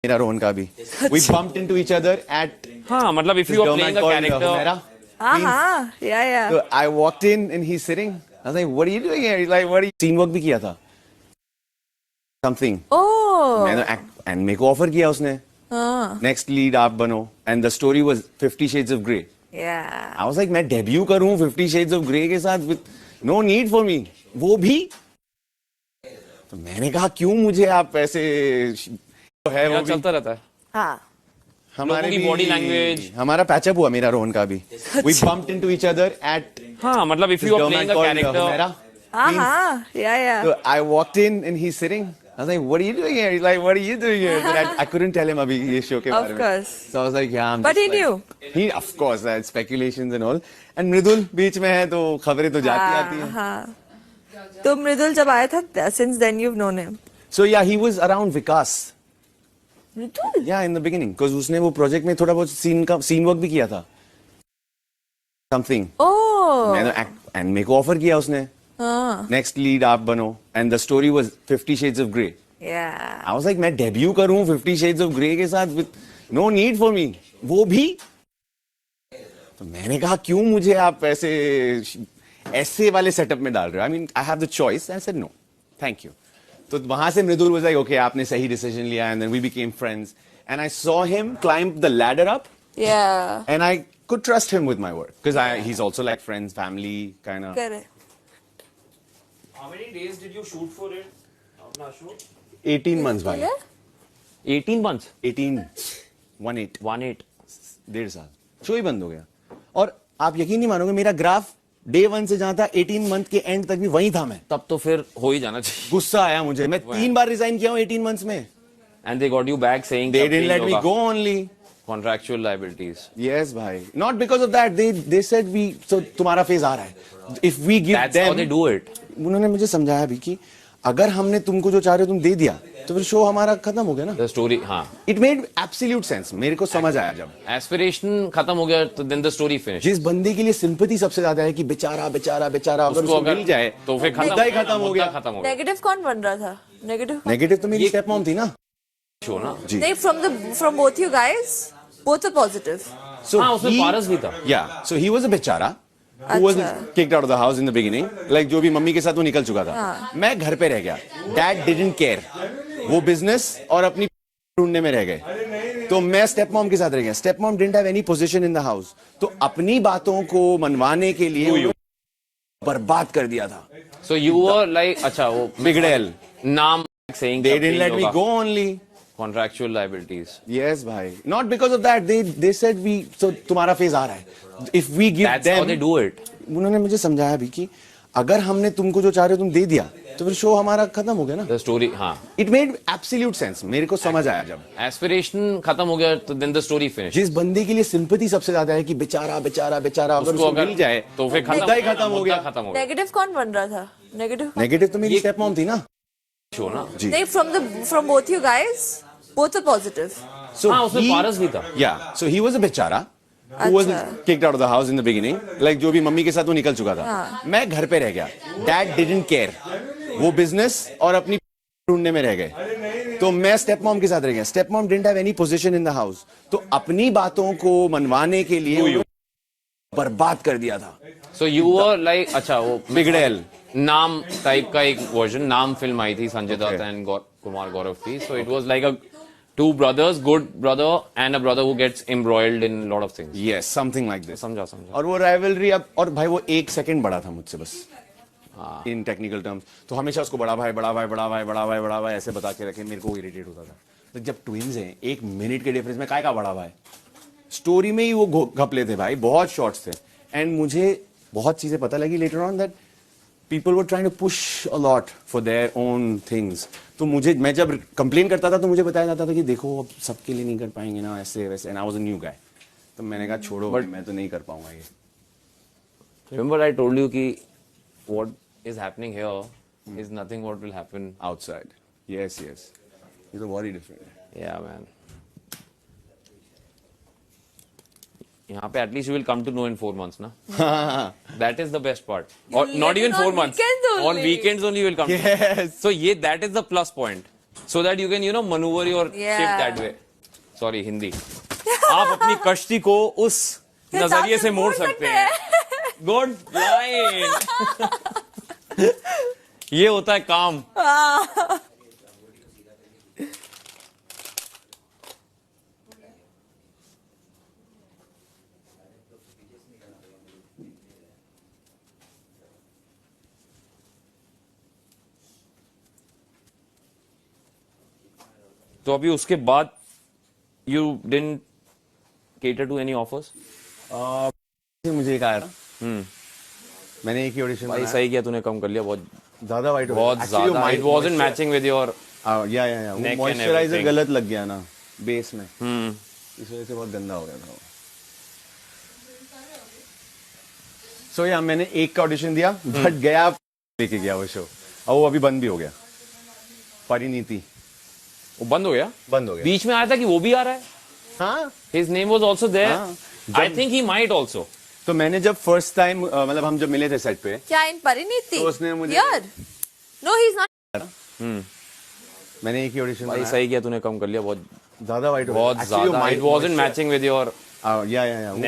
मेरा रोहन का भी we bumped into each other at हाँ मतलब if you are playing a character Humera. yeah. So I walked in and he's sitting. I was like, what are you doing here? He's like, what are you? Scene work भी किया था. Something. Oh. मैंने and मेरे को offer किया उसने. Next lead आप बनो. And the story was 50 Shades of Grey. Yeah. I was like, मैं debut करूँ 50 Shades of Grey के साथ with no need for me. वो भी. तो मैंने कहा क्यों मुझे आप ऐसे है वो भी चलता रहता है हाँ. हमारे लोगों की body language. हमारा पैचअप हुआ मेरा रोहन का भी we bumped into each other at हाँ मतलब if you are playing a character Yeah. So I walked in and he's sitting. I was like, what are you doing here? He's like, what are you doing here? But I couldn't tell him अभी ये show के बारे Of में. course. So I was like, yeah. I'm But just he like- knew. He, of course, speculations and all. And मृदुल बीच में है तो खबरें तो जाती आती हैं. हाँ. तो मृदुल जब आया था, since then you've known him. So yeah, he was around Vikas. Mridul? Yeah, in the beginning, because उसने वो project में थोड़ा बहुत scene work भी किया था. Something. Oh. मैंने and मेरे को offer किया उसने. Next lead आप बनो. And the story was 50 Shades of Grey. Yeah. I was like, मैं debut करूँ 50 Shades of Grey के साथ with no need for me. वो भी. तो मैंने कहा क्यों मुझे आप ऐसे वाले सेटअप में डाल रहे हो? I mean, I have the choice. I said no, thank you. तो वहां से मृदुल was like, okay, आपने सही decision लिया, and then we became friends. And I saw him climb the ladder up, Yeah. and I could trust him with my work because he's also like friends, family kind of. Correct. How many days did you shoot for it? अपना show? 18 months भाई. Yeah? 18 months. 18, 1/8, 1/8. 1.5 साल. Show ही बंद हो गया. और आप यकीन नहीं मानोगे, मेरा ग्राफ डे 1 से जहां था 18 मंथ के एंड तक भी वहीं था मैं. तब तो फिर हो ही जाना चाहिए. गुस्सा आया मुझे. मैं 3 बार रिजाइन किया हूं 18 मंथ्स में. And they got you back saying They कि अब didn't let change me होगा. go only. Contractual liabilities. Yes, भाई. Not because of that. They said so तुम्हारा फेज आ रहा है. If we give That's them. how they do it. उन्होंने मुझे समझाया भी कि अगर हमने तुमको जो चाह रहे हो तुम दे दिया तो फिर शो हमारा खत्म हो गया ना. The story हाँ. It made absolute sense. मेरे को समझ आया जब. Aspiration खत्म हो गया तो then the story finished. जिस बंदे के लिए सिंपैथी सबसे ज्यादा है कि बेचारा बेचारा बेचारा अगर उसको उसको अगर मिल जाए तो फिर मुद्दा ही खत्म हो गया. खत्म हो गया. Negative कौन बन रहा था? Negative. नेगेटिव तो मेरी स्टेप मॉम थी ना. Show ना. जी. नहीं, from both you guys, both are positive. So हाँ उसमें पारस भी था. Yeah, so he was a बेचारा who was अच्छा. kicked out of the house in the beginning. Like जो भी मम्मी के साथ वो निकल चुका था. हाँ. मैं घर पे रह गया. Dad didn't care. वो बिजनेस और अपनी ढूंढने में रह गए. तो मैं स्टेप मॉम के साथ रह गया. Step mom didn't have any position in the house. तो अपनी बातों को मनवाने के लिए उन्होंने बर्बाद कर दिया था. So you were like अच्छा वो बिगड़ेल. नाम saying They कि अब didn't let change me होगा. go only. Contractual liabilities. Yes, भाई. Not because of that. They said so तुम्हारा फेज आ रहा है. If we give That's them. how they do it. उन्होंने मुझे समझाया भी कि अगर हमने तुमको जो चाह रहे हो तुम दे दिया तो फिर शो हमारा खत्म हो गया ना. The story हाँ. It made absolute sense. मेरे को समझ आया जब. Aspiration खत्म हो गया तो then the story finished. जिस बंदे के लिए सिंपैथी सबसे ज्यादा है कि बेचारा बेचारा बेचारा अगर उसको मिल जाए तो फिर मुद्दा ही खत्म हो गया. खत्म हो गया. Negative कौन बन रहा था? Negative. नेगेटिव तो मेरी स्टेप मॉम थी ना. Show ना. जी. नहीं, from both you guys, both are positive. So हाँ उसमें पारस भी था. Yeah, so he was a बेचारा who was अच्छा. kicked out of the house in the beginning. Like जो भी मम्मी के साथ वो निकल चुका था. मैं घर पे रह गया. Dad didn't care. वो बिजनेस और अपनी ढूंढने में रह गए. तो मैं स्टेप मॉम के साथ रह गया. Step mom didn't have any position in the house. तो अपनी बातों को मनवाने के लिए उन्होंने बर्बाद कर दिया था. So you were like अच्छा वो बिगड़ेल. नाम टाइप का एक वर्जन. नाम फिल्म आई थी संजय दत्त एंड कुमार गौरव की. So it was like a two brothers, good brother and a brother who gets embroiled in a lot of things. Yes, something like this. समझा. और वो राइवलरी अब और भाई वो 1 सेकंड बड़ा था मुझसे बस. इन टेक्निकल टर्म्स तो हमेशा उसको बड़ा भाई बड़ा भाई बड़ा भाई बड़ा भाई बड़ा भाई ऐसे बता के रखे. मेरे को इरिटेट होता था. तो जब ट्विंस हैं 1 मिनट के डिफरेंस में काय का बड़ा भाई. स्टोरी में ही वो घपले थे भाई. बहुत शॉर्ट्स थे. एंड मुझे बहुत चीजें पता लगी later on that people were trying to push a lot for their own things. तो मैं जब कंप्लेन करता था तो मुझे बताया जाता था कि देखो अब सबके लिए नहीं कर पाएंगे ना ऐसे वैसे. And I was a new guy. तो मैंने कहा छोड़ो बट मैं तो नहीं कर पाऊंगा ये. Remember I told you कि what is happening here is nothing what will happen Outside. Yes. ये तो very different. Yeah man. यहाँ पे at least you will come to know in 4 months ना. That is the best part. Or not even 4 months. Weekends only. On weekends only you will come. Yes. So that is the plus point. so that you can maneuver your Yeah. ship that way. Sorry, Hindi. आप अपनी कश्ती को उस नजरिए से मोड़ सकते हैं. Good line. ये होता है काम. तो अभी उसके बाद you didn't cater to any offers? मुझे एक आया था. मैंने एक ही ऑडिशन भाई सही किया तूने कम कर लिया बहुत ज्यादा वाइट बहुत ज्यादा. It wasn't matching with your या neck and मॉइस्चराइजर everything. गलत लग गया ना बेस में. इस वजह से बहुत गंदा हो गया था. सो या मैंने एक का ऑडिशन दिया बट गया लेके गया वो शो और वो अभी बंद भी हो गया. परिणीति वो बंद हो गया. बंद हो गया. बीच में आया था कि वो भी आ रहा है. हाँ. His name was also there. हाँ. I think he might also. तो मैंने जब फर्स्ट टाइम मतलब हम जब मिले थे सेट पे क्या इन परिणीति? तो उसने मुझे- Here? No, he's not. मैंने एक ही ऑडिशन भाई सही किया तूने कम कर लिया बहुत ज्यादा वाइट बहुत ज्यादा. It wasn't matching with your या